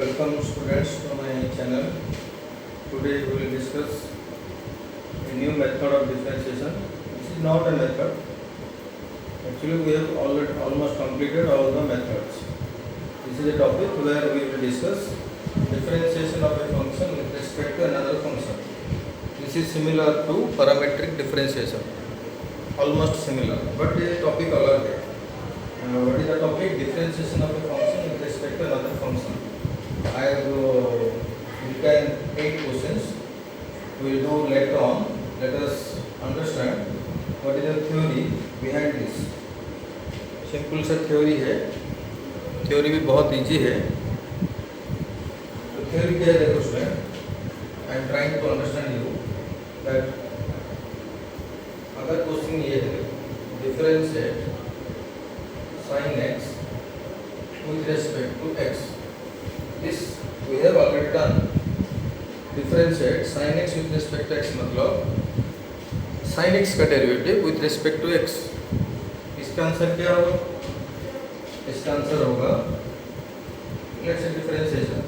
Welcome students to my channel. Today we will discuss a new method of differentiation. This is not a method. Actually we have already almost completed all the methods. This is a topic where we will discuss differentiation of a function with respect to another function. This is similar to parametric differentiation. Almost similar, but a topic अलग है. What is the topic? Differentiation of a function with respect to another function. I have written 8 questions. We will do later on. Let us understand what is the theory behind this. Simple सा theory है. Theory भी बहुत easy है. तो theory क्या है देखो student. I am trying to understand you that अगर क्वेश्चन ये है differentiate sin x with respect to x. This we have already done. Differentiate sin x with respect to x मतलब sin x का derivative with respect to x. इसका answer क्या होगा? इसका answer होगा let's say differentiation.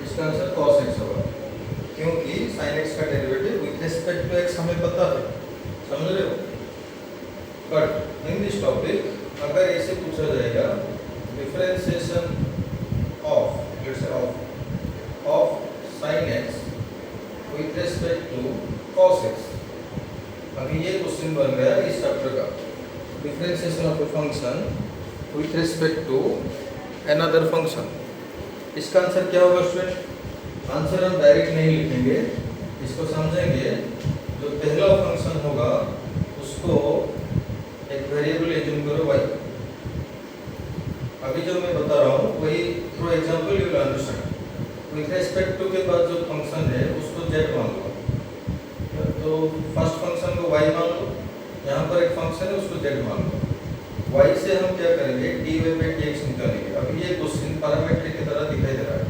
इसका answer cos x होगा क्योंकि sin x का derivative with respect to x हमें पता है. समझ रहे हो? But in this topic अगर ऐसे पूछा जाएगा differentiation of let's say of sin x with respect to cos x. अभी ये क्वेश्चन बन गया इस चैप्टर का. Differentiation of a function with respect to another function. इसका आंसर क्या होगा स्टूडेंट? आंसर हम डायरेक्ट नहीं लिखेंगे, इसको समझेंगे. जो पहला फंक्शन होगा उसको एक वेरिएबल एज्यूम करो y. अभी जो मैं बता रहा हूँ वही through example you will understand. With respect to के बाद जो फंक्शन है उसको z मान लो. तो फर्स्ट फंक्शन को y मान लो. यहाँ पर एक फंक्शन है उसको z मान लो. y से हम क्या करेंगे dy by dx निकालेंगे. अभी ये क्वेश्चन पैरामीट्रिक की तरह दिखाई दे रहा है.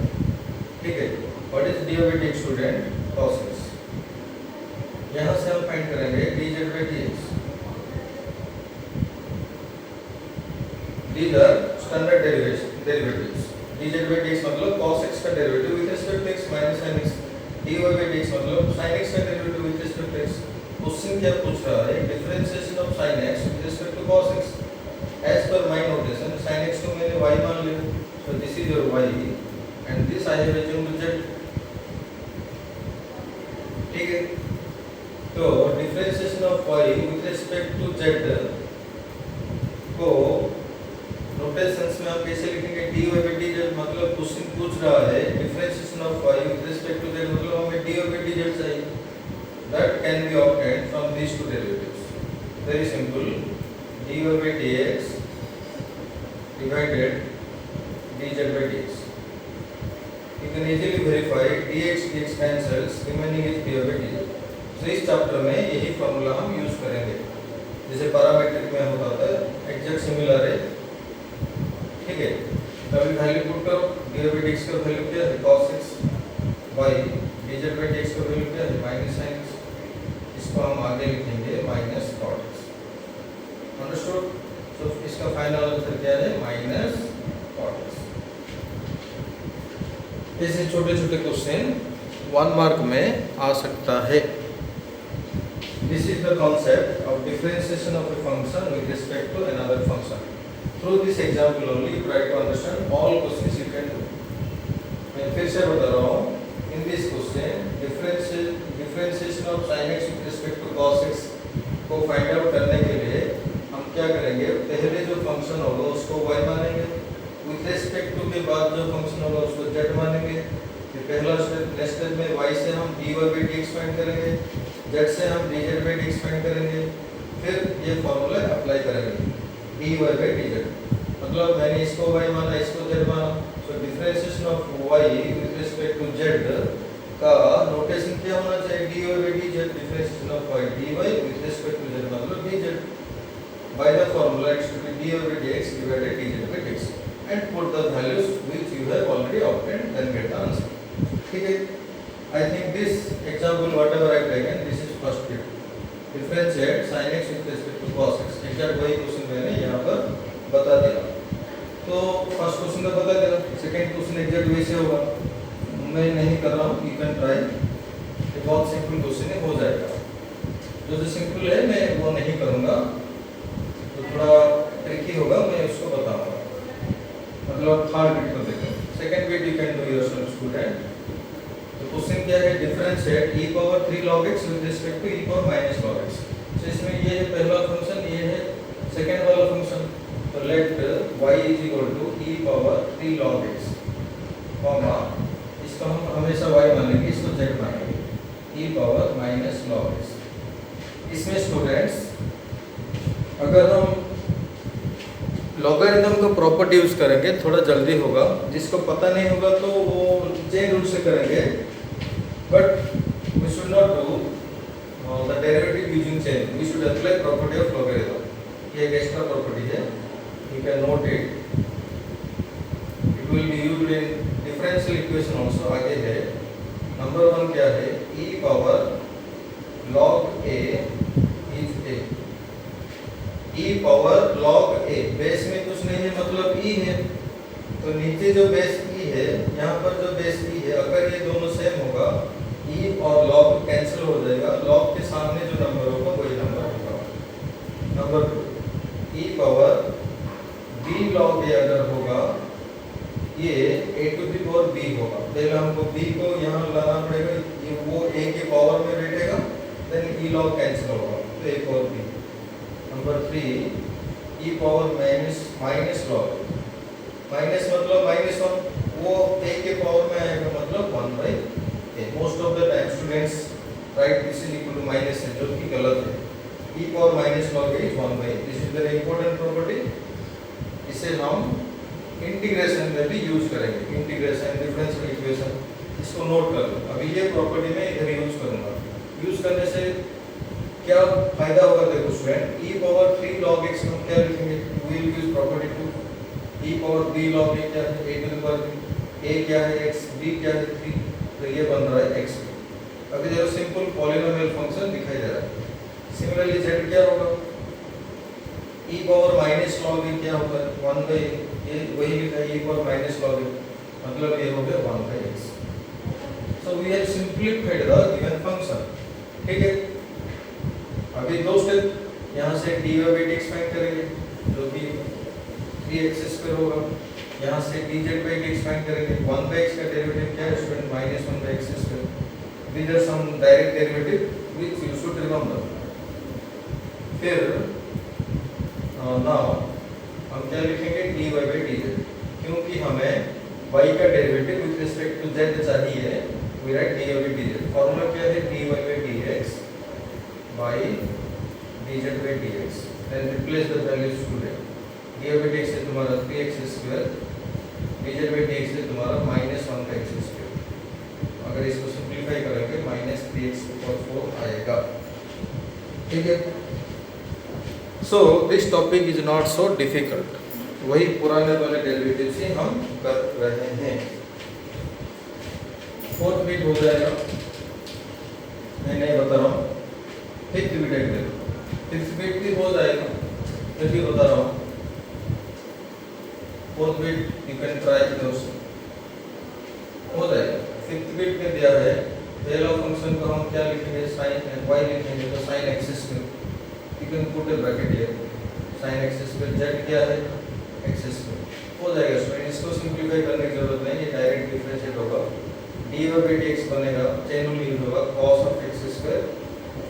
ठीक है. What is dy by dx student? cos x. यहाँ से हम फाइंड करेंगे dz by dx. These are standard derivatives. dz by dx मतलब cos x का derivative with respect to x minus sin x. dy by dx मतलब sin x का derivative with respect to x. Question क्या पूछ रहा है? Differentiation of sin x with respect to cos x. As per my notation, sin x को मैंने y मान लिया. So this is your y and this I have assumed z. ठीक है. तो differentiation of y with respect to z को notations में हम कैसे लिखेंगे? dy by dz मतलब क्वेश्चन पूछ रहा है differentiation of y with respect to z मतलब हमें dy by dz चाहिए. That can be obtained from these two derivatives. Very simple. dy by dx divided dz by dx. You can easily verify dx cancels, remaining is dy by dz. So इस chapter में यही formula हम use करेंगे जैसे parametric में होता था. Exact similar है. ठीक है. अभी वैल्यू पुट करो. dy by dx का वैल्यू क्या है? cos x by dz by dx का वैल्यू क्या है? Minus sin x. इसको हम आगे लिखेंगे माइनस cot x. अंडरस्टूड? सो इसका फाइनल आंसर क्या है? Minus cot x. ऐसे छोटे छोटे क्वेश्चन 1 मार्क में आ सकता है. This is the concept of differentiation of a function with respect to another function. Through this example only you try to understand all questions you can do. मैं फिर से बता रहा हूँ. In this question differentiation of sin x with respect to cos x को find out करने के लिए हम क्या करेंगे? पहले जो फंक्शन होगा उसको y मानेंगे. with respect to के बाद जो फंक्शन होगा उसको z मानेंगे. फिर पहला स्टेप नेक्स्ट स्टेप में y से हम dy by dx फाइंड करेंगे. z से हम dz by dx फाइंड करेंगे. फिर ये फॉर्मूला अप्लाई करेंगे dy by dz. मतलब मैंने इसको y माना इसको z माना. So differentiation of y with respect to z का नोटेशन क्या होना चाहिए? dy by dz. Differentiation of y dy with respect to z मतलब dz. by the formula it should be dy by dx divided dz by dx and put the values which you have already obtained then get the answer. ठीक है. I think this example whatever I taken this is first tip. Differentiate sin x with respect to cos x. Exact वही question मैंने यहाँ पर बता दिया. तो first question का बता देना, सेकेंड क्वेश्चन एग्जैक्ट वैसे होगा। मैं नहीं कर रहा हूँ, यू कैन ट्राई। ये बहुत सिंपल क्वेश्चन है, हो जाएगा। जो सिंपल है मैं वो नहीं करूँगा, तो थोड़ा ट्रिकी होगा, मैं उसको बताऊँगा। मतलब थर्ड बिट को देखो, second bit you can do yourself student. तो क्वेश्चन क्या है, differentiate e power 3 log x with respect to e power minus log x। तो इसमें ये है पहला फंक्शन, ये है सेकेंड वाला फंक्शन। तो let y is equal to e power 3 log x, comma इसको हम हमेशा y मानेंगे, इसको z मानेंगे, e power minus log x। इसमें स्टूडेंट्स अगर हम लॉगरिथम का प्रॉपर्टी यूज करेंगे थोड़ा जल्दी होगा, जिसको पता नहीं होगा तो वो चेन रूल से करेंगे, but we should not do the derivative using chain, we should apply property of logarithm. ये एक एक्स्ट्रा प्रॉपर्टी है, you can note it. It will be used in differential equation also। आगे है number 1 क्या है, e power log a is a, e power log a, base में कुछ नहीं है मतलब e है, तो नीचे जो बेस e है, यहाँ पर जो बेस e है, अगर ये दोनों सेम होगा e और log कैंसिल हो जाएगा, log के सामने जो नंबर होगा वही नंबर होगा। Number 2 e power b log a अगर होगा, ये a to the power b होगा। पहले हमको b को यहाँ लाना पड़ेगा, ये वो a के पावर में बैठेगा, देन e log कैंसिल होगा, तो a power b। Number 3 e power minus log, minus मतलब -1, वो a के पावर में आएगा मतलब 1/a। Most of the time students write this is equal to minus है, जो कि गलत है। e power minus log a इज 1/a, this is very important property. इसे हम इंटीग्रेशन में भी यूज करेंगे, इंटीग्रेशन डिफरेंशियल इक्वेशन, इसको नोट कर लो। अभी ये प्रॉपर्टी में इधर यूज करूंगा। यूज करने से क्या फायदा होगा, देखो student, e power 3 log x हम क्या लिखेंगे, we will use property to e power b log a क्या है, a to the power a क्या है x, b क्या है 3, तो ये बन रहा है x। अभी देखो सिंपल पॉलिनोमियल फंक्शन दिखाई दे रहा है। सिमिलरली z क्या होगा, e power minus log a क्या होता है 1/a, ये वही लिखा है e power minus log a, मतलब ये हो गया 1/x। So we have simplified the given function. ठीक है, अभी दो स्टेप, यहाँ से dy/dx फाइंड करेंगे जो कि 3x² होगा, यहाँ से dz/dx फाइंड करेंगे। 1/x का डेरिवेटिव क्या है student, -1/x²। these are some direct derivative which you should remember। फिर नाउ हम क्या लिखेंगे, dy/dz, क्योंकि हमें y का derivative with respect to z चाहिए, वी राइट dy/dz। फॉर्मूला क्या है, dy/dx by dz/dx, then replace the values today. dy/dx है तुम्हारा 3x², dz/dx है तुम्हारा -1/x²। अगर इसको सिंपलीफाई करेंगे -3x⁴ आएगा। ठीक है, so this topic is not so difficult, वही पुराने वाले डेरिवेटिव से हम कर रहे हैं। फोर्थ बिट हो जाएगा, मैं नहीं बता रहा हूँ। फिफ्थ बिट है, फिफ्थ बिट भी हो जाएगा, मैं भी बता रहा हूँ। Fourth bit you can try दोस्तों, हो जाएगा। फिफ्थ बिट में दिया है पहला फंक्शन को हम क्या लिखेंगे, साइन y लिखेंगे, तो sign x², you can put a bracket here, sin x², z क्या है x², हो जाएगा स्टूडेंट। इसको सिंपलीफाई करने की जरूरत नहीं, ये डायरेक्ट डिफरेंशिएट होगा, dy/dx बनेगा, चेन रूल यूज होगा, cos of x²,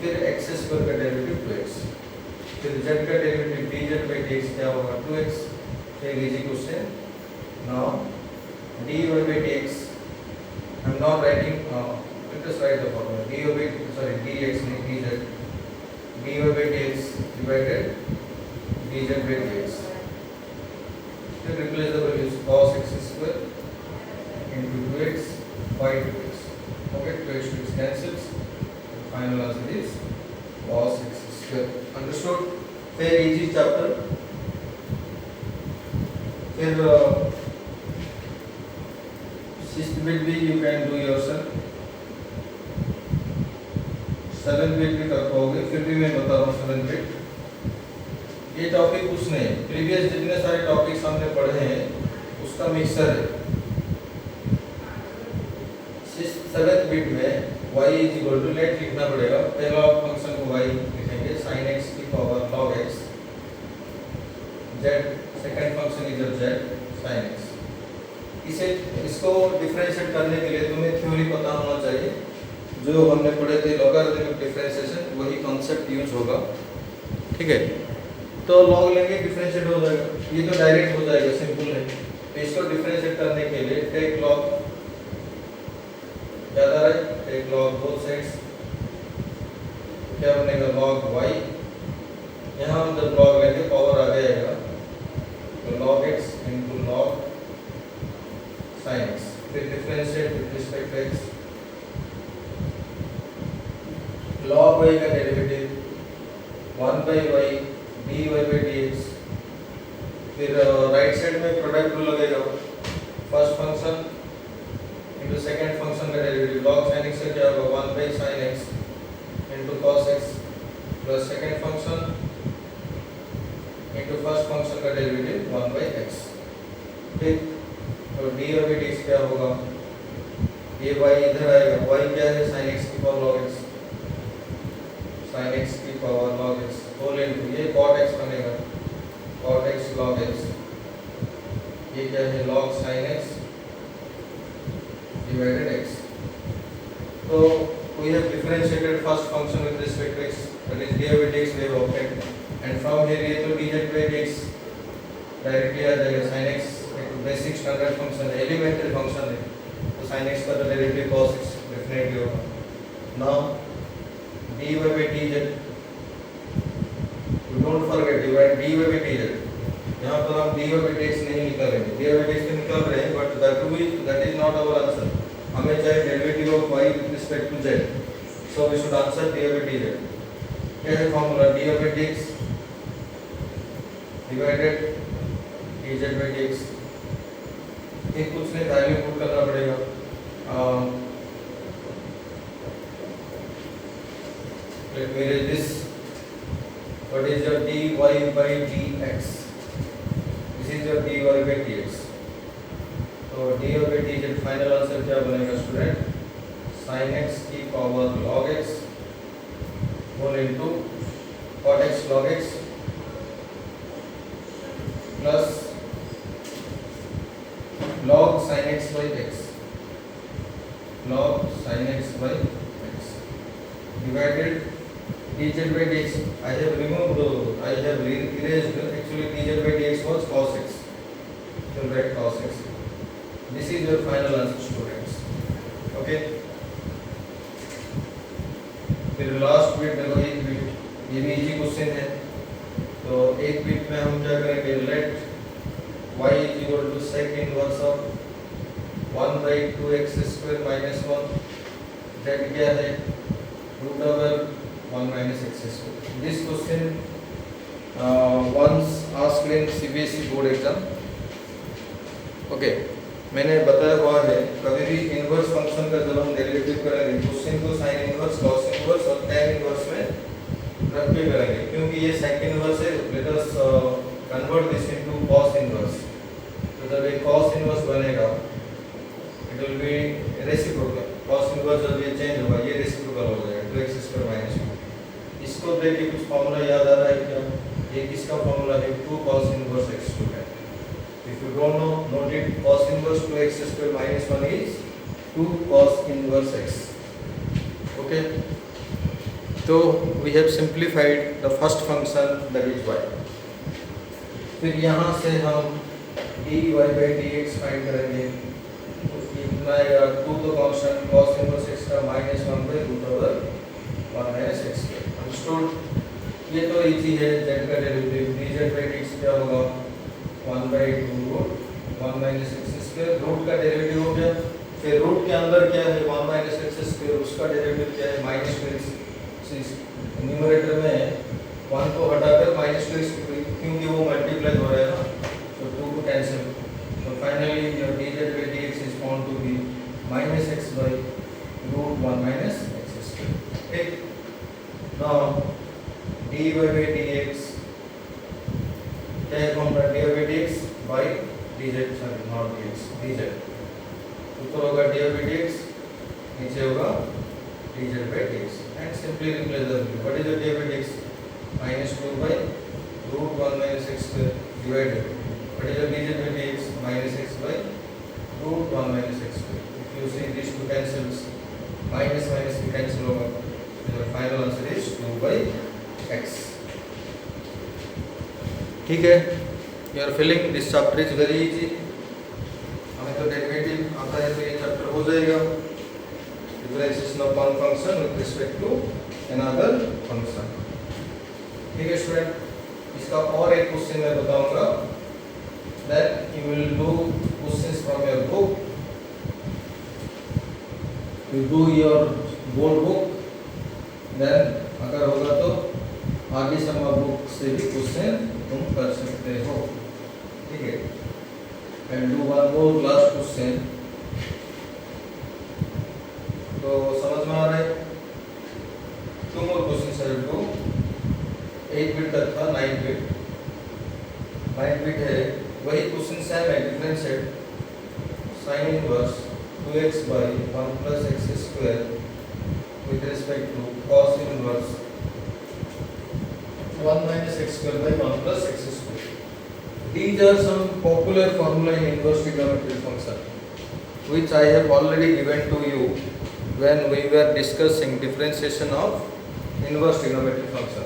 फिर x² का डेरिवेटिव 2x, फिर z का डेरिवेटिव dz/dx क्या होगा 2x। फिर easy question, now dy/dx, I am not writing, let us right the formula, dx नहीं dz, dy/dx divided dz/dx, then replace the values cos x² into 2x by 2x, okay, 2x cancels, the final answer is cos x²। understood? very easy chapter। फिर sixth bit भी you can do yourself, 7th bit भी कर पाओगे, फिर भी मैं बता रहा हूँ 7th बिट। ये टॉपिक कुछ नहीं, प्रीवियस जितने सारे टॉपिक्स हमने पढ़े हैं उसका मिक्सर है। 7th बिट में y is equal to, let लिखना पड़ेगा, पहला फंक्शन को y लिखेंगे sin x की power log x, z second function is z sin x। इसको डिफरेंशिएट करने के लिए तुम्हें थ्योरी पता होना चाहिए, जो हमने पढ़े थे लॉगरिथमिक डिफरेंशिएशन, वही कॉन्सेप्ट यूज होगा, ठीक है। तो लॉग लेंगे, डिफरेंशिएट हो जाएगा, ये तो डायरेक्ट हो जाएगा, सिंपल है। तो इसको डिफरेंशिएट करने के लिए टेक लॉग, याद आ रहा है, टेक लॉग बोथ साइड्स, क्या बनेगा log y, यहाँ हम जब log लेंगे पावर आ जाएगा, तो log x into log sin x, फिर differentiate with respect to x, log y का derivative 1 by y dy by dx, फिर राइट साइड में प्रोडक्ट रूल लगेगा, first function into second function का डेरिवेटिव, log sin x से क्या होगा 1 by sin x into cos x plus second function into first function का derivative 1 by x, ठीक। तो dy by dx क्या होगा, ये y इधर आएगा, y क्या है sin x की power log x, sin x की power log x whole into ये cot x बनेगा, cot x log x, ये क्या है log sin x divided x। तो we have differentiated first function with respect to x, that is dy by dx we have obtained, and from here ये तो dz by dx directly आ जाएगा, sin x एक basic standard function है, elementary function है, तो sin x का derivative cos x definitely होगा। Now dy by dz, don't forget dy by dz, यहाँ पर हम dy by dx नहीं निकाल रहे हैं, dy by dx तो निकाल रहे हैं, but that is not our answer, हमें चाहिए derivative of y with respect to z, so we should answer dy by dz। क्या है formula, dy by dx divided dz by dx, ये कुछ नहीं, वैल्यू पुट करना पड़ेगा, let me write this, what is your dy by dx, this is your dy by dx, तो dy by dz final answer क्या बनेगा student, sin x की power log x whole into cot x log x plus log sin x by x, log sin x by x divided dz by dx, I have removed, I have erased, actually dz by dx was cos x, so write cos x, this is your final answer students, okay। फिर last bit देखो, एक bit, ये भी easy question है, तो एक bit में हम क्या करेंगे, late y is equal to sec inverse of 1 by 2x square minus 1, z क्या है root over 1 minus x square। This question once asked in CBSE board exam, okay। मैंने बताया हुआ है, कभी भी इनवर्स फंक्शन का जब हम डेरिवेटिव करेंगे, क्वेश्चन को साइन इनवर्स, कॉस इनवर्स और tan इनवर्स में रख के करेंगे, क्योंकि ये सेक इनवर्स है, let us convert this into cos inverse. तो जब ये कॉस इनवर्स बनेगा, it will be reciprocal, cos inverse जब ये चेंज होगा, ये रेसिप्रोकल हो जाएगा, 2x स्क्वायर माइनस 1। इसको देख के कुछ फॉर्मूला याद आ रहा है क्या, ये किसका फॉर्मूला है, 2 cos inverse x student. If you don't know, note it, cos inverse 2x square minus 1 is 2 cos inverse x, okay। तो we have simplified the first function, that is y। फिर यहाँ से हम dy by dx फाइंड करेंगे, तो इतना आएगा 2 तो कांस्टेंट, cos inverse x का minus 1 by root over 1 minus x square, understood. ये तो इजी है, z का डेरिवेटिव dz by dx क्या होगा, 1 by 2 root 1 minus x square, root का डेरिवेटिव हो गया, फिर रूट के अंदर क्या है 1 minus x square, उसका डेरिवेटिव क्या है minus 2x, न्यूमरेटर में 1 को हटाकर minus 2x, क्योंकि वो मल्टीप्लाई हो रहा है ना, तो 2 को कैंसिल, तो finally your dz by dx is found to be minus x by root 1 minus x square, ठीक। now dy by dx formula dx by dz, sorry not dx, dz ऊपर होगा dx, नीचे होगा dz by dx and simply replace the value. What is the dx? minus 2 by root 1 minus x square divided. What is the dz by dx? minus x by root 1 minus x square. If you see these two cancels, minus minus भी cancel होगा. The final answer is 2 by x. ठीक है, you are feeling this chapter is very easy. हमें तो derivative आता है तो ये चैप्टर हो जाएगा. Differentiation of one function with respect to another function. ठीक है स्टूडेंट, इसका और एक क्वेश्चन मैं बताऊंगा. Then you will do questions from your book. You do your board book. Then अगर होगा तो आगे समा बुक से भी क्वेश्चन तुम कर सकते हो. ठीक है, and do one more last question. तो समझ में आ रहा है? 2 more questions I will do. 8 bit तक था, 9 बिट. 9 बिट है, वही क्वेश्चन सेम है, differentiate sin inverse 2x by 1 plus x square with respect to cos inverse 1 minus x square by 1 plus x square. These are some popular formula in inverse trigonometric function which I have already given to you when we were discussing differentiation of inverse trigonometric function.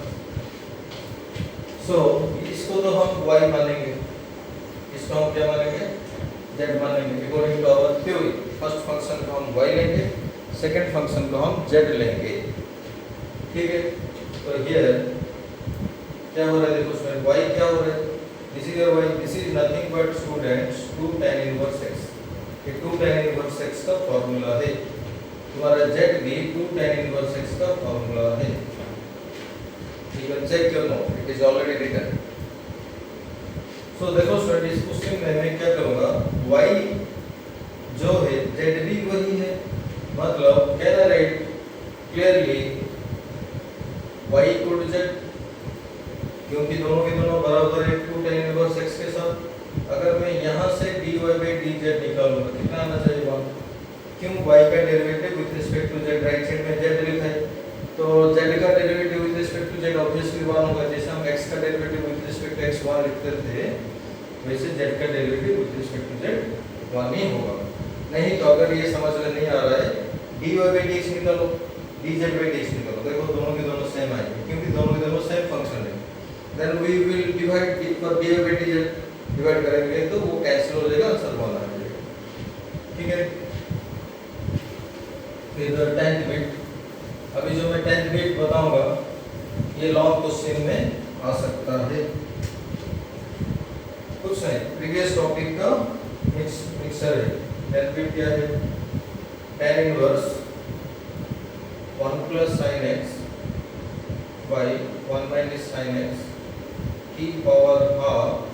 So इसको तो हम y मानेंगे, इसको हम क्या मानेंगे? z मानेंगे. According to our theory, first function को हम y लेंगे, सेकंड फंक्शन को हम z लेंगे. ठीक है, तो here क्या हो रहा है? देखो स्टूडेंट, y क्या हो रहा है? This is your y, this is nothing but students 2 tan inverse x. ये 2 tan इनवर्स x का फॉर्मूला है. तुम्हारा z भी 2 tan इनवर्स x का फॉर्मूला है. You can check your note, it is already written. So देखो student, इस question में मैं क्या करूँगा? y जो है z भी वही है, मतलब can I write clearly y equal to z, क्योंकि दोनों के दोनों बराबर है 2 tan इनवर्स x के साथ. अगर मैं यहाँ से dy by dz निकालूंगा, कितना आना चाहिए? 1. क्यों? y का derivative with respect to z, right side में z लिखा है, तो z का derivative with respect to z obviously 1 होगा. जैसे हम x का derivative with respect to x 1 लिखते थे, वैसे z का derivative with respect to z 1 ही होगा. नहीं तो अगर ये समझ में नहीं आ रहा है, dy by dx निकालो, dz by dx निकालो. देखो दोनों के दोनों सेम आएंगे, क्योंकि दोनों के दोनों सेम फंक्शन है. Then we will divide it for dy by dz. Divide करेंगे तो वो कैंसिल हो जाएगा, आंसर 1 आ जाएगा. ठीक है, फिर 10th बिट. अभी जो मैं 10th बिट बताऊंगा ये लॉन्ग क्वेश्चन में आ सकता है. कुछ नहीं, प्रीवियस टॉपिक का मिक्सर है. 10th बिट क्या है? tan inverse 1 plus sin x by 1 minus sin x की power half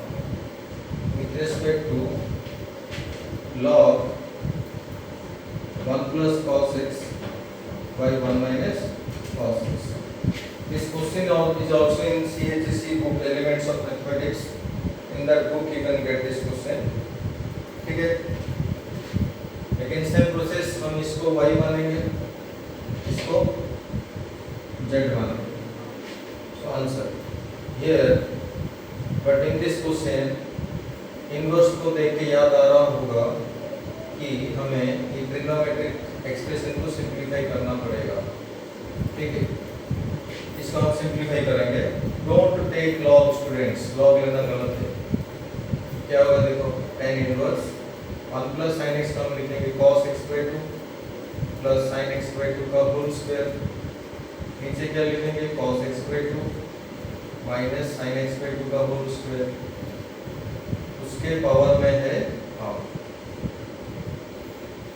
with respect to log 1 plus cos x by 1 minus cos x. This question is also in CHSE book, Elements of Mathematics. In that book you can get this question. ठीक है, लेकिन same process, हम इसको y मानेंगे, इसको z मानेंगे. So answer here, but in this question inverse को देख के याद आ रहा होगा कि हमें ये ट्रिग्नोमेट्रिक एक्सप्रेशन को सिंप्लीफाई करना पड़ेगा. ठीक है, इसको हम सिंप्लीफाई करेंगे. Don't take log students, log लेना गलत है. क्या होगा? देखो tan inverse 1 plus sin x का हम लिखेंगे cos x by 2 plus sin x by 2 का होल स्क्वायर. नीचे क्या लिखेंगे? cos x by 2 minus sin x by 2 का होल स्क्वायर. उसके पावर में है हाफ.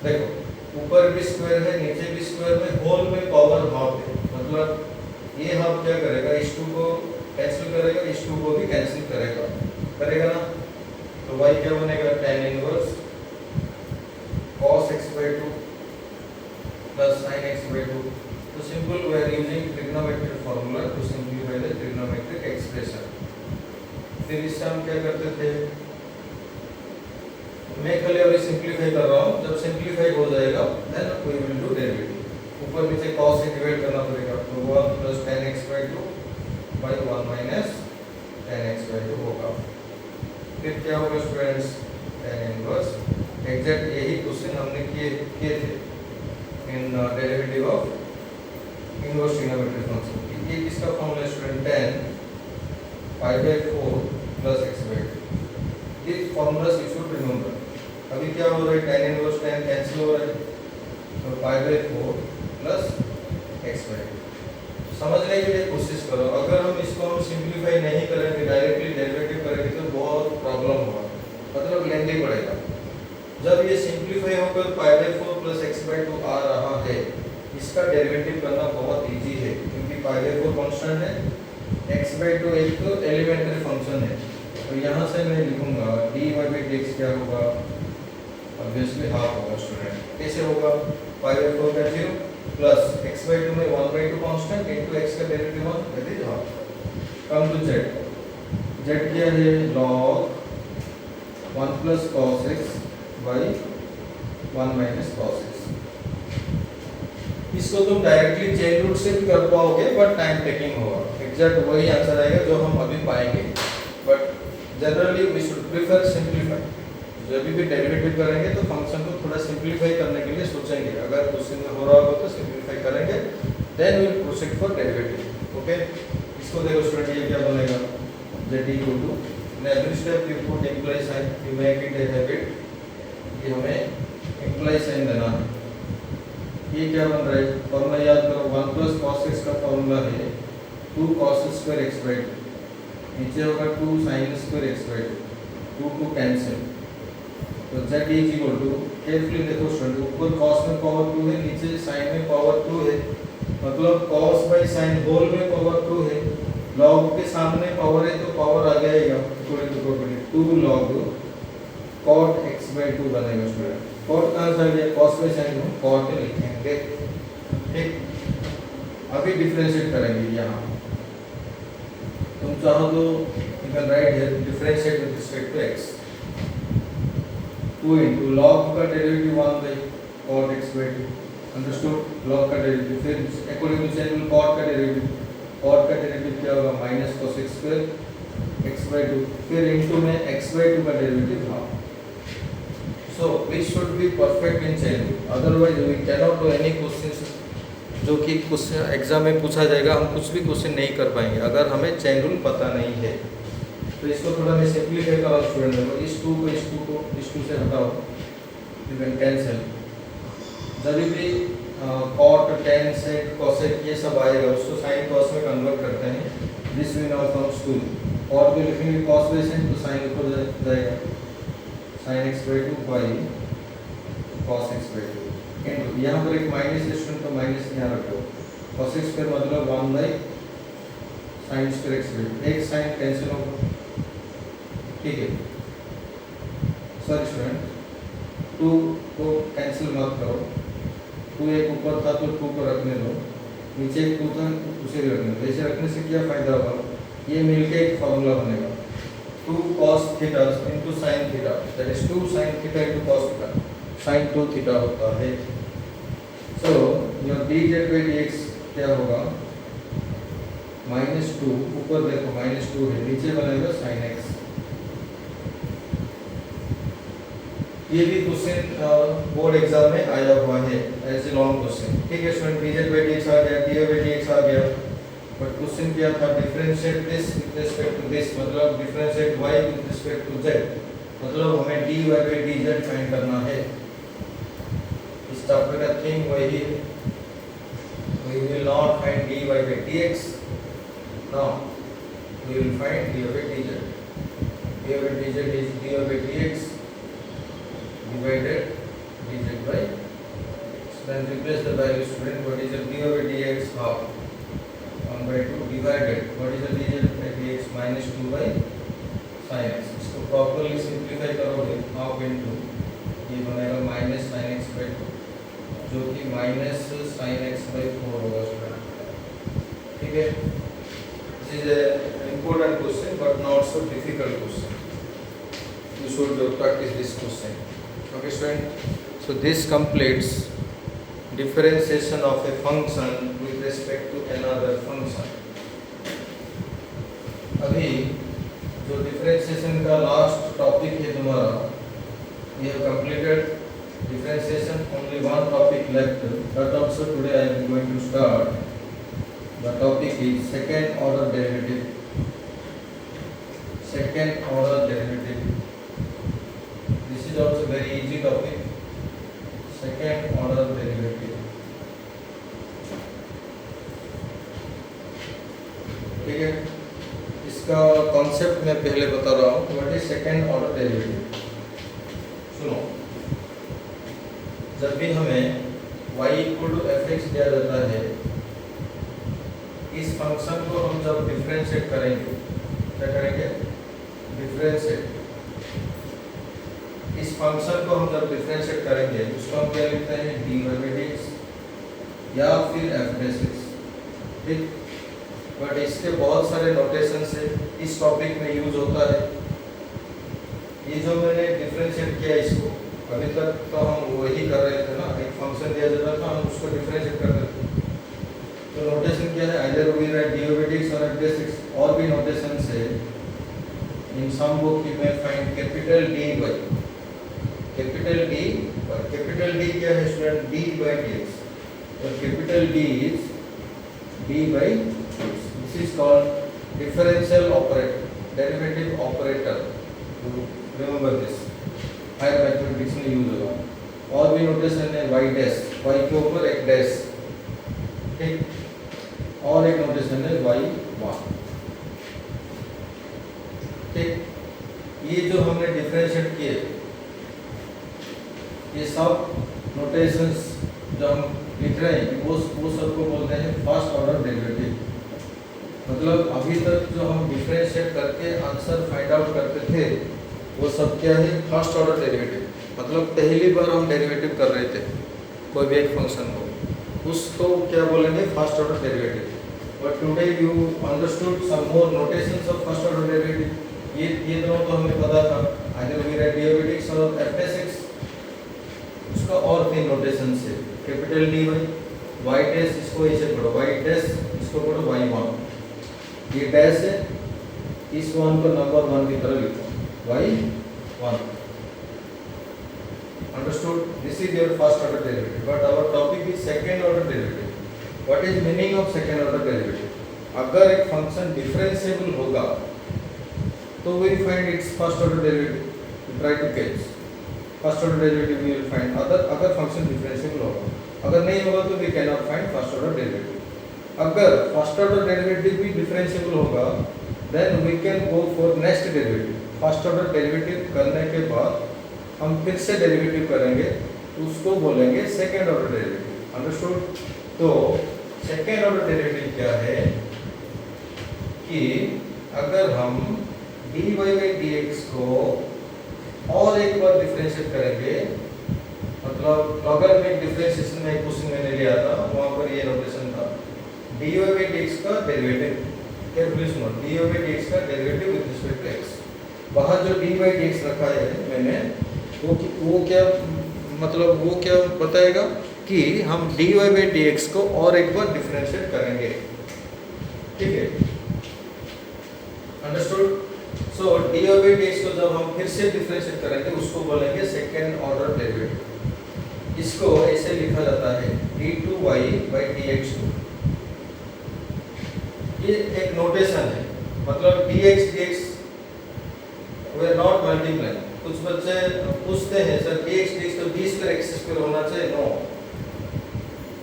देखो ऊपर भी स्क्वायर है, नीचे भी स्क्वायर में, होल में पावर हाफ है. मतलब ये हाफ क्या करेगा? इस 2 को कैंसिल करेगा, इस 2 को भी कैंसिल करेगा ना. तो y क्या बनेगा? tan inverse cos x by 2 plus sin x by 2. So simple, we are using trigonometric formula to simplify the trigonometric expression. फिर इससे हम क्या करते थे, मैं खाली अभी सिंप्लीफाई कर रहा हूँ, जब सिंप्लीफाई हो जाएगा then we will do derivative. ऊपर नीचे cos से डिवाइड करना पड़ेगा, तो 1 + tan x/2 / 1 - tan x/2 होगा। फिर क्या होगा स्टूडेंट्स, tan इनवर्स। एग्जैक्ट यही क्वेश्चन हमने किए थे इन derivative of inverse trigonometric function. ये किसका formula student, tan π/4 + x/2। This formulas you should remember. अभी क्या हो रहा है, tan इनवर्स tan कैंसिल हो रहा है, तो π/4 + x/2। समझने के लिए कोशिश करो, अगर हम इसको सिंप्लीफाई नहीं करेंगे, डायरेक्टली डेरिवेटिव करेंगे तो बहुत प्रॉब्लम होगा, मतलब लेंदी पड़ेगा। जब ये सिंप्लीफाई होकर π/4 + x/2 आ रहा है, इसका डेरिवेटिव करना बहुत इजी है, क्योंकि π/4 कांस्टेंट है, x/2 एक तो एलिमेंट्री फंक्शन है। तो यहाँ से मैं लिखूंगा dy/dx क्या होगा, ऑब्वियसली हाफ होगा स्टूडेंट। कैसे होगा, π/4 का 0 प्लस x/2 में 1/2 कांस्टेंट इनटू x का derivative 1 that is half. Come to z, z क्या है, log 1 + cos x / 1 - cos x। इसको तुम डायरेक्टली चेन रूट से भी कर पाओगे, बट टाइम टेकिंग होगा। एग्जैक्ट वही आंसर आएगा जो हम अभी पाएंगे, but generally we should prefer simplify. जब भी डेरिवेटिव करेंगे तो फंक्शन को थोड़ा सिंप्लीफाई करने के लिए सोचेंगे। अगर क्वेश्चन में हो रहा होगा तो सिंप्लीफाई करेंगे, then we will proceed for derivative. Okay, इसको देखो स्टूडेंट, ये क्या बनेगा, z = in every step you put imply sign, you make it a habit कि हमें इंप्लाई साइन देना है। ये क्या बन रहा है, फॉर्मूला याद करो, 1 + cos x का फॉर्मूला है 2 cos² x/2, नीचे होगा 2 sin² x/2, 2 को कैंसिल, तो z = केयरफुली देखो स्टूडेंट, ऊपर cos में पावर 2 है, नीचे sin में पावर 2 है, मतलब cos / sin होल में पावर 2 है, log के सामने पावर है तो पावर आ जाएगा, थोड़े तो प्रॉपर्टी 2 log cot x/2 बनेगा स्टूडेंट। cot कहाँ से आ गया, cos / sin हम cot में लिखेंगे, ठीक। अभी डिफरेंशिएट करेंगे यहाँ, तुम चाहो तो you can write here differentiate with respect to x, 2 * log का derivative 1/cot x/2, understood, log का डेरिवेटिव, फिर according to chain rule cot का डेरिवेटिव, cot का डेरिवेटिव क्या होगा, -cos x² x/2, फिर इनटू में x/2 का derivative half. So we should be perfect in chain rule, otherwise we can not do any questions जो कि क्वेश्चन एग्जाम में पूछा जाएगा, हम कुछ भी क्वेश्चन नहीं कर पाएंगे अगर हमें चेन रूल पता नहीं है। तो इसको थोड़ा मैं सिंप्लीफाई कर रहा हूँ स्टूडेंट, देखो इस 2 को इस 2 से हटाओ, यू कैन कैंसिल। जब भी cot tan sec cosec ये सब आएगा, उसको sin cos में कन्वर्ट करते हैं, this we now comes to, और भी लिखेंगे cos / sin तो sin ऊपर जाएगा, sin x/2 / cos x/2, into यहाँ पर एक माइनस स्टूडेंट, तो माइनस यहाँ रखो, cos x² मतलब 1/sin² x/2, एक sin कैंसिल होगा, ठीक है। सॉरी स्टूडेंट, 2 को कैंसिल मत करो, 2 एक ऊपर था तो 2 को रखने दो, नीचे एक 2 था उसे भी रखने दो। ऐसे रखने से क्या फायदा होगा, ये मिलके एक फॉर्मूला बनेगा 2 cos θ * sin θ, that is 2 sin θ * cos θ, sin 2 θ होता है। सो योर dz/dx क्या होगा, -2, ऊपर देखो -2 है, नीचे बनेगा sin x। ये भी क्वेश्चन बोर्ड एग्जाम में आया हुआ है एज ए लॉन्ग क्वेश्चन, ठीक है स्टूडेंट। dz/dx आ गया, dy/dx आ गया, बट क्वेश्चन क्या था, differentiate this with respect to this, मतलब differentiate y with respect to z, मतलब हमें dy/dz फाइंड करना है। इस चैप्टर का थीम वही है, we will not find dy/dx, now we will find dy/dz। dy/dz is dy/dx divided dz/, then replace the value student, what is the dy/dx, half 1/2 divided what is the dz/dx, -2/sin x। इसको properly simplify करोगे, half into ये बनेगा -sin x/2, जो कि -sin x/4 होगा student, ठीक है। This is important question but not so difficult question. You should practice this question. Okay student, so this completes differentiation of a function with respect to another function. अभी जो differentiation का last topic है तुम्हारा, we have completed differentiation, only one topic left. That also today I am going to start. The topic is second order derivative. Second order derivative. This is also very easy topic. Second order derivative. ठीक है, इसका concept मैं पहले बता रहा हूँ. What is second order derivative? सुनो, जब भी हमें y equal to f x दिया जाता है, इस फंक्शन को हम जब डिफरेंशिएट करेंगे, क्या करेंगे? डिफरेंशिएट. इस फंक्शन को हम जब डिफरेंशिएट करेंगे, उसको हम क्या लिखते हैं? dy by dx या फिर f डैश x. ठीक, बट इसके बहुत सारे नोटेशन से इस टॉपिक में यूज होता है. ये जो मैंने डिफरेंशिएट किया इसको, अभी तक तो हम वही कर रहे थे ना, एक फंक्शन दिया जाता था, हम उसको डिफरेंशिएट कर रहे थे. तो नोटेशन क्या है? Either we write dy by dx और f डैश x. और भी नोटेशन से इन सम बुक में find capital D by capital D by. Capital D क्या है स्टूडेंट? D by dx. तो capital D is D by dx. This is called differential operator, derivative operator. Remember this. Higher mathematics में use होगा. और भी notation है y dash, y के ऊपर एक डैश. ठीक, और एक नोटेशन है y1. ठीक, ये जो हमने डिफरेंशिएट किए, ये सब नोटेशंस जो हम लिख रहे हैं वो सबको बोलते हैं फर्स्ट ऑर्डर डेरिवेटिव. मतलब अभी तक जो हम डिफरेंशिएट करके आंसर फाइंड आउट करते थे, वो सब क्या है? First order derivative. मतलब पहली बार हम डेरिवेटिव कर रहे थे कोई भी एक फंक्शन को, उसको क्या बोलेंगे? First order derivative. But today you understood some more notations of first order derivative. ये दोनों तो हमें पता था, either we write dy by dx और f डैश x. उसका और तीन नोटेशन से capital D by y dash, इसको ऐसे पढ़ो y डैश, इसको पढ़ो y1. ये डैश है, इस वन को नंबर 1 की तरह लिखो, y1. Understood? This is your first order derivative. But our topic is second order derivative. What is meaning of second order derivative? अगर एक फंक्शन डिफरेंशिएबल होगा, तो we will find its first order derivative. Try to catch. First order derivative we will find. अगर function differentiable होगा, अगर नहीं होगा तो we cannot find first order derivative. अगर फर्स्ट ऑर्डर डेरिवेटिव भी डिफरेंशिएबल होगा, then we can go for next derivative. First order derivative करने के बाद हम फिर से डेरिवेटिव करेंगे, उसको बोलेंगे सेकेंड ऑर्डर डेरिवेटिव. अंडरस्टूड? तो सेकेंड ऑर्डर डेरिवेटिव क्या है कि अगर हम dy by dx को और एक बार डिफरेंशिएट करेंगे, मतलब अगर में डिफरेंशिएशन में एक क्वेश्चन मैंने लिया था, वहाँ पर ये नोटेशन था dy by dx का डेरिवेटिव. केयरफुली सुनो, dy by dx का derivative with respect to x. बाहर जो dy by dx रखा है मैंने, वो क्या मतलब वो क्या बताएगा कि हम dy by dx को और एक बार डिफरेंशिएट करेंगे. ठीक है, understood? So dy by dx को जब हम फिर से डिफरेंशिएट करेंगे, उसको बोलेंगे सेकेंड ऑर्डर डेरिवेटिव. इसको ऐसे लिखा जाता है d2y by dx2. ये एक नोटेशन है, मतलब dx dx we are not multiplying. कुछ बच्चे पूछते हैं सर dx dx तो d स्क्वायर x स्क्वायर होना चाहिए. नो,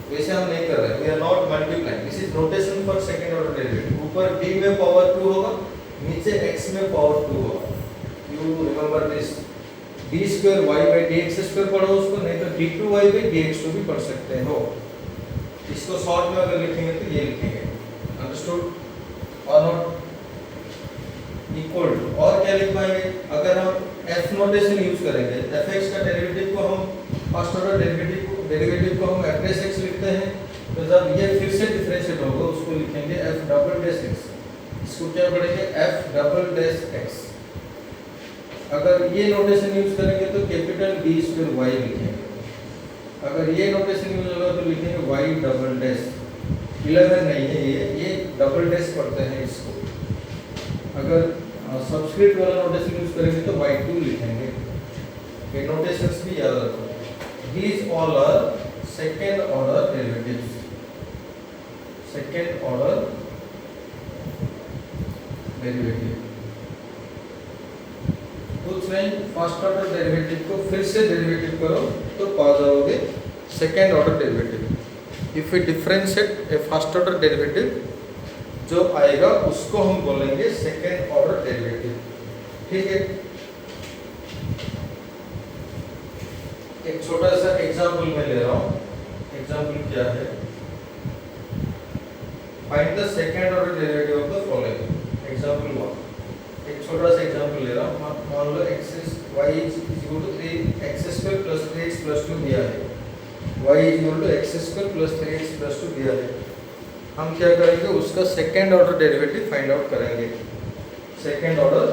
वैसे हम नहीं कर रहे. We are not multiplying. This is notation for second order derivative. ऊपर d में पावर 2 होगा, नीचे x में पावर 2 होगा. You remember this. d square y by dx square पढ़ो उसको, नहीं तो d2y by dx2 भी पढ़ सकते हो. इसको शॉर्ट में अगर लिखेंगे तो ये लिखेंगे. अंडरस्टूड और नॉट? इक्वल टू और क्या लिख पाएंगे? अगर हम f नोटेशन यूज करेंगे, fx का डेरिवेटिव को हम फर्स्ट ऑर्डर डेरिवेटिव को हम f डैश x लिखते हैं, तो जब ये फिर से डिफरेंशिएट होगा उसको लिखेंगे f डबल डैश x. इसको क्या पढ़ेंगे, एफ डबल डैश एक्स। अगर ये नोटेशन यूज करेंगे तो कैपिटल डी स्क्वायर वाई लिखेंगे। अगर ये नोटेशन यूज होगा तो लिखेंगे वाई डबल डैश। 11 नहीं है ये डबल डैश पढ़ते हैं इसको। अगर सब्सक्रिप्ट वाला नोटेशन यूज करेंगे तो y2 लिखेंगे। ये नोटेशंस भी याद रखो। These all are second order derivatives. Second order derivative। कुछ नहीं, फर्स्ट ऑर्डर डेरिवेटिव को फिर से डेरिवेटिव करो तो पा जाओगे second order derivative. If we differentiate a first order derivative, जो आएगा उसको हम बोलेंगे सेकेंड ऑर्डर डेरिवेटिव। ठीक है, एक छोटा सा एग्जांपल मैं ले रहा हूँ। एग्जांपल क्या है, find the second order derivative of the following. Example 1, एक छोटा सा एग्जांपल ले रहा हूँ। मान लो x y is equal to 3x square plus 3x plus 2 दिया है। y is equal to x square plus 3x plus 2 दिया है। हम क्या करेंगे, उसका second order derivative find out करेंगे। सेकेंड ऑर्डर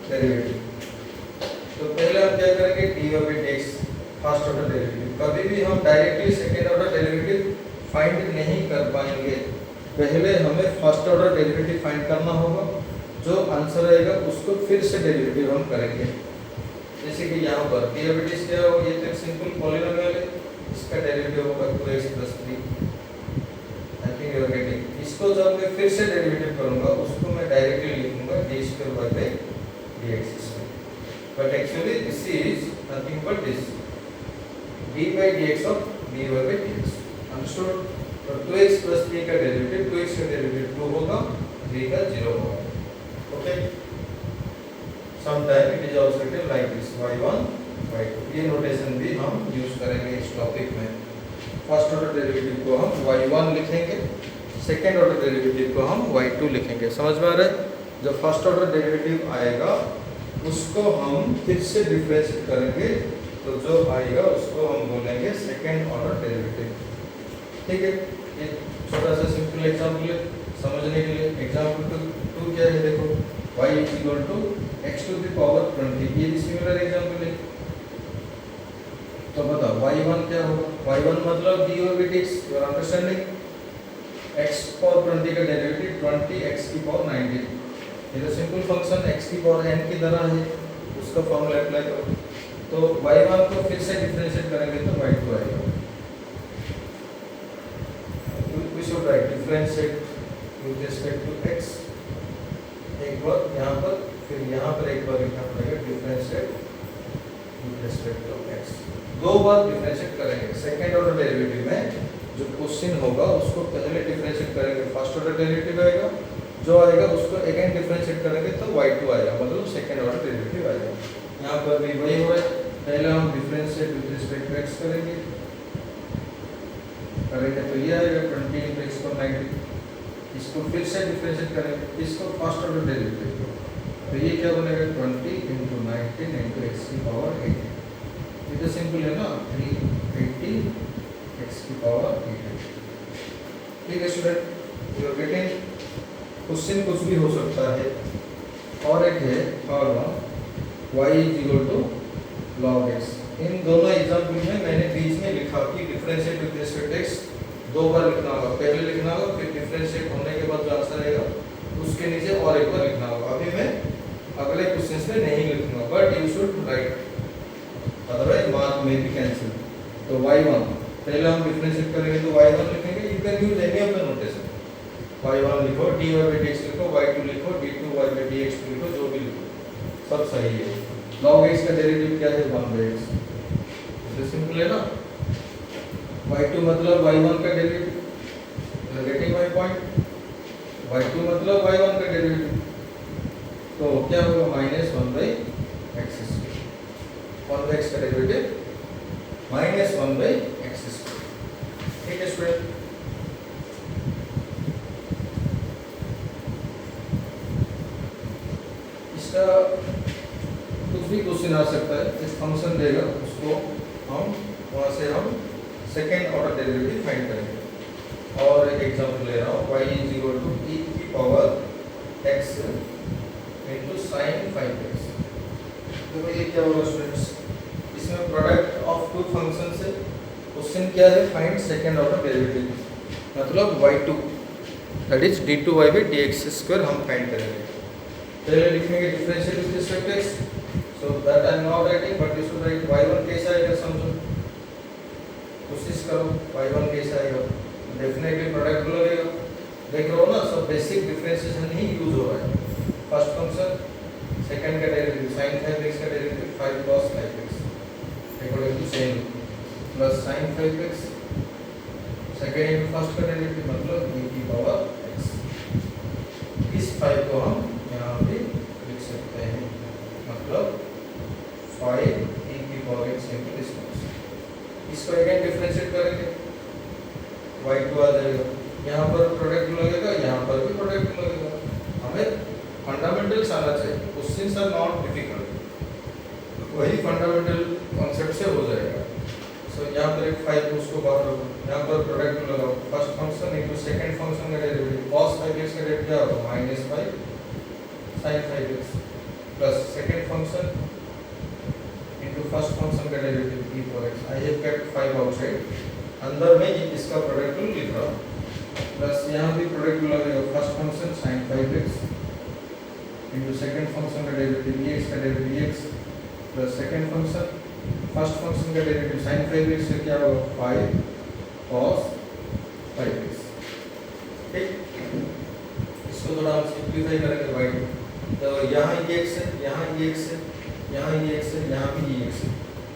डेरिवेटिव तो पहले हम क्या करेंगे, dy by dx first order derivative. कभी भी हम directly second order derivative find नहीं कर पाएंगे, पहले हमें फर्स्ट ऑर्डर डेरिवेटिव फाइंड करना होगा। जो आंसर आएगा उसको फिर से डेरिवेटिव हम करेंगे। जैसे कि यहाँ पर dy by dx क्या होगा, ये तो सिंपल पॉलिनोमियल है, इसका डेरिवेटिव होगा 2x plus 3। I think you are getting. इसको जब मैं फिर से डेरिवेटिव करूंगा उसको मैं डायरेक्टली लिखूंगा d square by dx square, but actually this is nothing but this d by dx of dy by dx। Understood. तो 2x plus 3 का डेरिवेटिव, 2x का डेरिवेटिव 2 होगा, 3 का 0 होगा। Okay, sometime it is also written like this y1 y2। ये notation भी हम use करेंगे इस टॉपिक में। फर्स्ट ऑर्डर डेरिवेटिव को हम y1 लिखेंगे, सेकेंड ऑर्डर डेरिवेटिव को हम y2 लिखेंगे। समझ में आ रहा है? जब फर्स्ट ऑर्डर डेरिवेटिव आएगा उसको हम फिर से डिफरेंशिएट करेंगे, तो जो आएगा उसको हम बोलेंगे सेकेंड ऑर्डर डेरिवेटिव। ठीक है, ये छोटा सा सिंपल एग्जांपल है समझने के लिए। एग्जांपल 2 क्या है, देखो y is equal to x to the power 20। ये भी सिमिलर एग्जांपल है। तो बताओ y1 क्या होगा, y1 मतलब dy by dx, you are understanding. x power 20 का डेरिवेटिव 20x की पावर 90। ये तो सिंपल फंक्शन x की पावर n की तरह है, उसका फॉर्मूला अप्लाई करो। तो y1 को फिर से डिफरेंशिएट करेंगे तो y2 आएगा। We should write differentiate with respect to x, एक बार यहाँ पर, फिर यहाँ पर एक बार लिखना पड़ेगा differentiate with respect to x। दो बार डिफरेंशिएट करेंगे। सेकेंड ऑर्डर डेरिवेटिव में जो क्वेश्चन होगा उसको पहले डिफरेंशिएट करेंगे, फर्स्ट ऑर्डर डेरिवेटिव आएगा, जो आएगा उसको अगेन डिफरेंशिएट करेंगे तो y2 आएगा, मतलब सेकेंड ऑर्डर डेरिवेटिव आएगा। यहाँ पर भी वही हो रहा है, पहले हम differentiate with respect to x करेंगे तो ये आएगा 20 into x पर 90। इसको फिर से डिफरेंशिएट करेंगे, इसको फर्स्ट ऑर्डर डेरिवेटिव को, तो ये क्या बनेगा 20 into 19 into x की पावर 8। ये तो सिंपल है ना, 380 x की पावर 8। ठीक है student, you are getting. Question कुछ भी हो सकता है। और एक है formula y is equal to log x। इन दोनों एग्जांपल में मैंने बीच में लिखा कि differentiate with respect to x दो बार लिखना होगा, पहले लिखना होगा, फिर डिफरेंशिएट होने के बाद जो आंसर आएगा उसके नीचे और एक बार लिखना होगा। अभी मैं अगले क्वेश्चंस में नहीं लिखूंगा, but you should right, otherwise mark में भी कैंसिल। तो y1 पहले हम डिफरेंशिएट करेंगे तो y1 लिखेंगे। You can use any of the notation, y1 लिखो, dy by dx लिखो, y2 लिखो, d2y by dx लिखो, जो भी लिखो सब सही है। log x का डेरिवेटिव क्या है 1 by x, तो सिंपल है ना। y2 मतलब y1 का derivative, you are getting my point. y2 मतलब y1 का डेरिवेटिव, तो क्या होगा -1 by x square. 1 by x का डेरिवेटिव -1 by x स्क्वायर। ठीक है स्टूडेंट, इसका कुछ भी क्वेश्चन आ सकता है। इस फंक्शन देगा उसको हम वहाँ से हम सेकेंड ऑर्डर डेरिवेटिव फाइंड करेंगे। और एक एग्जांपल ले रहा हूँ, y is equal to e की power x into sine 5x। देखो ये क्या होगा स्टूडेंट्स, इसमें प्रोडक्ट ऑफ टू फंक्शन है। क्वेश्चन क्या है, फाइंड सेकेंड ऑर्डर डेरिवेटिव, मतलब y2 that is d2y by dx² हम फाइंड करेंगे। पहले लिखेंगे differential with respect to x, so that I am not writing, but you should write y1 कैसा आएगा, समझो, कोशिश करो y1 कैसा आएगा। डेफिनेटली प्रोडक्ट लगेगा, देख रहे हो ना, सब बेसिक डिफरेंशिएशन ही यूज हो रहा है। फर्स्ट फंक्शन, सेकंड का डेरिवेटिव sin 5x का derivative 5 cos 5x according to same, plus sin 5x second into first का डेरिवेटिव मतलब e की पावर x। इस 5 को हम यहाँ पे लिख सकते हैं, मतलब 5 e की पावर x इंटू दिस। इसको अगेन डिफरेंशिएट करेंगे, y2 आ जाएगा, यहाँ पर प्रोडक्ट लगेगा, यहाँ पर भी प्रोडक्ट लगेगा। हमें फंडामेंटल्स आना चाहिए, क्वेश्चंस आर नॉट डिफिकल्ट, वही फंडामेंटल कॉन्सेप्ट से हो जाएगा। सो यहाँ पर एक 5 उसको बाहर रखो, यहाँ पर प्रोडक्ट लगाओ, first function into second function का डेरिवेटिव cos 5x का डेरिवेटिव क्या होगा, -5 sin 5x, plus second function into first function का derivative e power x। I have kept 5 outside, अंदर में ये इसका प्रोडक्ट लिख रहा हूँ, प्लस यहाँ भी प्रोडक्ट लगेगा, first function sin 5x into second function का डेरिवेटिव dx का derivative dx, plus second function first function का डेरिवेटिव sin 5x से क्या होगा 5 cos 5x। ठीक, इसको थोड़ा हम सिंप्लीफाई करेंगे y2, तो यहाँ x है, यहाँ x है, यहाँ x है, यहाँ भी x है।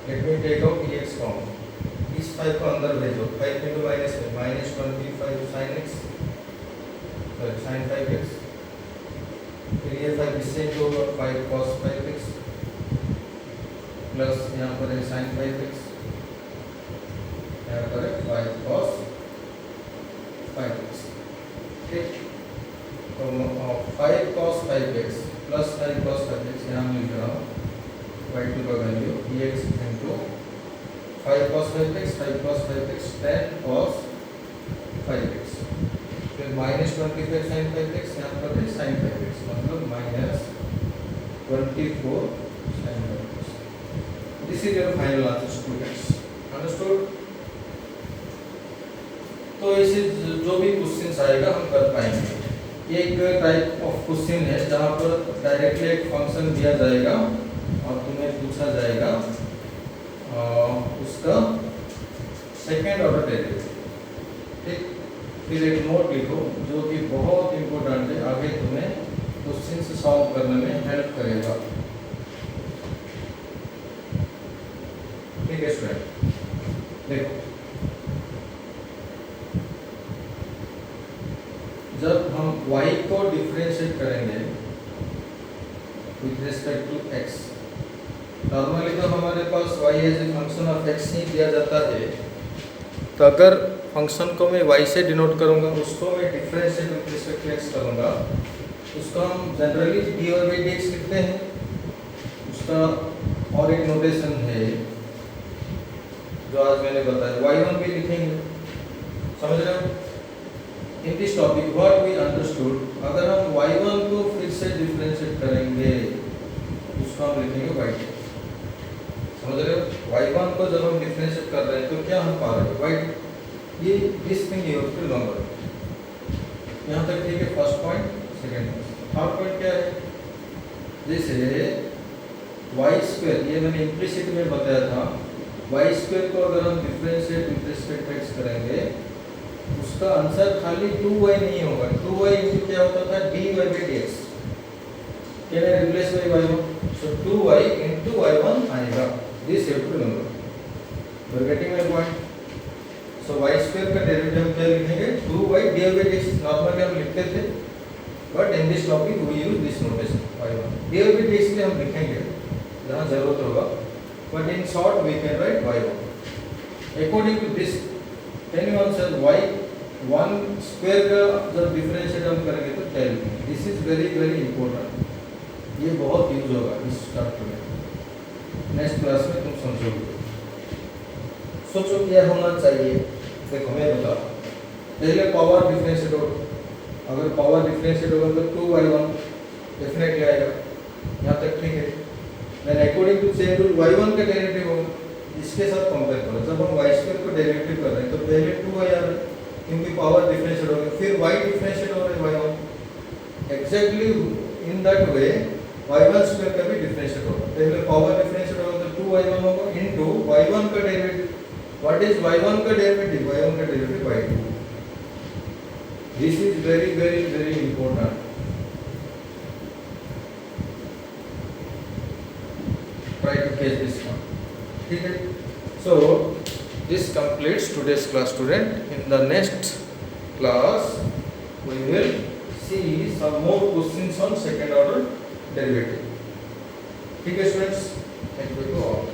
Let me take out x common, इस 5 को अंदर भेजो, 5 इंटू माइनस है -25 sin x, sorry sin 5x, फिर ये 5 इससे जो होगा 5 cos 5x, प्लस यहाँ पर है sin 5x, यहाँ पर है 5 cos 5x। ठीक, तो 5 cos 5x plus 5 cos 5x यहाँ मिल रहा हूँ, y2 का value dx into 5 cos 5x 10 cos 5x, फिर -25 sin 5x, यहाँ पर है sin 5x, मतलब -24 sin 5x। This is your final answer students, understood. तो ऐसे जो भी क्वेश्चंस आएगा हम कर पाएंगे। एक टाइप ऑफ क्वेश्चन है जहाँ पर डायरेक्टली एक फंक्शन दिया जाएगा और तुम्हें पूछा जाएगा उसका सेकेंड ऑर्डर डेरिवेटिव। ठीक, फिर एक नोट लिखो जो कि बहुत इंपॉर्टेंट है, आगे तुम्हें क्वेश्चन से सॉल्व करने में हेल्प करेगा। ठीक है स्टूडेंट, देखो जब हम y को डिफरेंशिएट करेंगे with respect to x, normally तो हमारे पास y as a function of x ही दिया जाता है, तो अगर फंक्शन को मैं y से डिनोट करूंगा, उसको मैं differentiate with respect to x करूंगा, उसको हम जनरली dy by dx लिखते हैं। उसका और एक नोटेशन है जो आज मैंने बताया, y1 भी लिखेंगे, समझ रहे हो। In this topic what we understood, अगर हम y1 को फिर से डिफरेंशिएट करेंगे उसको हम लिखेंगे y2, समझ रहे हो। y1 को जब हम डिफरेंशिएट कर रहे हैं तो क्या हम पा रहे हैं y2, ये this thing you have to remember. यहाँ तक ठीक है, first point. Second third point क्या है, जैसे y2, ये मैंने इम्प्लिसिट में बताया था, y2 को अगर हम differentiate with respect to x करेंगे, उसका आंसर खाली 2y नहीं होगा, 2y इनटू क्या होता था dy by dx, can I replace by y1, so 2y into y1 आएगा। This you have to remember, you are getting my point. So y2 का डेरिवेटिव हम क्या लिखेंगे 2y dy by dx, normally हम लिखते थे, but in this topic we use this notation y1 dy by dx के हम लिखेंगे जहाँ जरूरत होगा, but in short we can write y1 according to this. Can you answer y1 square का जब डिफरेंशिएट हम करेंगे तो क्या लिखेंगे, this is very very important, ये बहुत यूज होगा इस चैप्टर में, नेक्स्ट क्लास में तुम समझोगे। सोचो क्या होना चाहिए, देखो मैं बता, पहले पावर डिफरेंशिएट अगर पावर डिफरेंशिएट होगा तो 2y1 डेफिनेटली आएगा, यहाँ तक ठीक है। Then according to same rule y1 का डेरिवेटिव होगा, इसके साथ कंपेयर करो। जब हम y² को डेरिवेटिव कर रहे हैं तो पहले 2y आ रहा है क्योंकि पावर डिफरेंशिएट हो गया, फिर y डिफरेंशिएट हो रहा है y1। Exactly in that way y1² का भी डिफरेंशिएट होगा, पहले पावर डिफरेंशिएट होगा तो 2y1 होगा इनटू y1 का डेरिवेटिव। व्हाट इज y1 का डेरिवेटिव? y1 का derivative y2। This is very very very important. Try to catch this one. ठीक है। So this completes today's class, student. In the next class we will see some more questions on second order derivative. ठीक है students, thank you to all.